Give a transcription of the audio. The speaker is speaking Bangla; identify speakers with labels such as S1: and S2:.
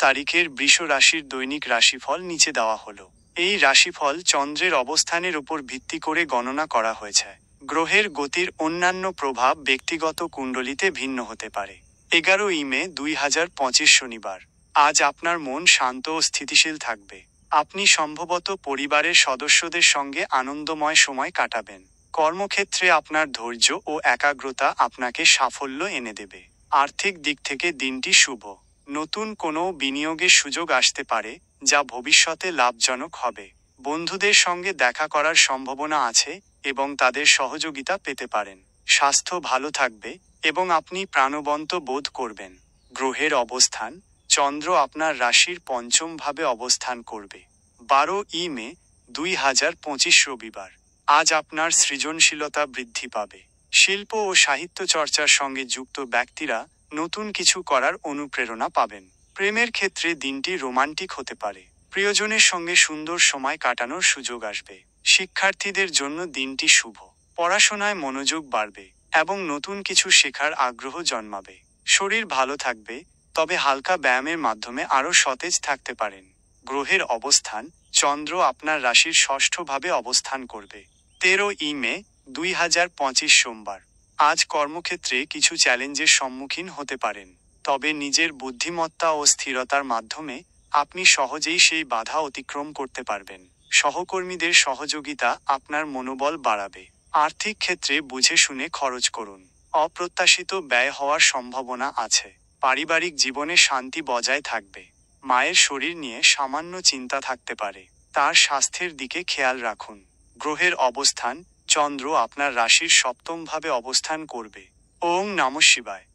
S1: তারিখের বৃষ রাশির দৈনিক রাশিফল নিচে দেওয়া হলো। এই রাশিফল চন্দ্রের অবস্থানের উপর ভিত্তি করে গণনা করা হয়েছে। গ্রহের গতির অন্যান্য প্রভাব ব্যক্তিগত কুণ্ডলিতে ভিন্ন হতে পারে। 11 মে 2025 শনিবার। আজ আপনার মন শান্ত ও স্থিতিশীল থাকবে। আপনি সম্ভবত পরিবারের সদস্যদের সঙ্গে আনন্দময় সময় কাটাবেন। কর্মক্ষেত্রে আপনার ধৈর্য ও একাগ্রতা আপনাকে সাফল্য এনে দেবে। আর্থিক দিক থেকে দিনটি শুভ। নতুন কোনো বিনিয়োগের সুযোগ আসতে পারে, যা ভবিষ্যতে লাভজনক হবে। বন্ধুদের সঙ্গে দেখা করার সম্ভাবনা আছে এবং তাদের সহযোগিতা পেতে পারেন। স্বাস্থ্য ভালো থাকবে এবং আপনি প্রাণবন্ত বোধ করবেন। গ্রহের অবস্থান: চন্দ্র আপনার রাশির পঞ্চম ভাবে অবস্থান করবে। 12 মে 2025 রবিবার। আজ আপনার সৃজনশীলতা বৃদ্ধি পাবে। শিল্প ও সাহিত্য চর্চার সঙ্গে যুক্ত ব্যক্তিরা নতুন কিছু করার অনুপ্রেরণা পাবেন। প্রেমের ক্ষেত্রে দিনটি রোমান্টিক হতে পারে। প্রিয়জনের সঙ্গে সুন্দর সময় কাটানোর সুযোগ আসবে। শিক্ষার্থীদের জন্য দিনটি শুভ। পড়াশোনায় মনোযোগ বাড়বে এবং নতুন কিছু শেখার আগ্রহ জন্মাবে। শরীর ভালো থাকবে, তবে হালকা ব্যায়ামের মাধ্যমে আরও সতেজ থাকতে পারেন। গ্রহের অবস্থান: চন্দ্র আপনার রাশির ষষ্ঠ ভাবে অবস্থান করবে। 13 মে 2025 সোমবার। আজ কর্মক্ষেত্রে কিছু চ্যালেঞ্জের সম্মুখীন হতে পারেন, তবে নিজের বুদ্ধিমত্তা ও স্থিরতার মাধ্যমে আপনি সহজেই সেই বাধা অতিক্রম করতে পারবেন। সহকর্মীদের সহযোগিতা আপনার মনোবল বাড়াবে। আর্থিক ক্ষেত্রে বুঝে শুনে খরচ করুন। অপ্রত্যাশিত ব্যয় হওয়ার সম্ভাবনা আছে। পারিবারিক জীবনে শান্তি বজায় থাকবে। মায়ের শরীর নিয়ে সামান্য চিন্তা থাকতে পারে, তার স্বাস্থ্যের দিকে খেয়াল রাখুন। গ্রহের অবস্থান: চন্দ্র আপনার রাশির সপ্তম ভাবে অবস্থান করবে। ওম নমঃ শিবায়।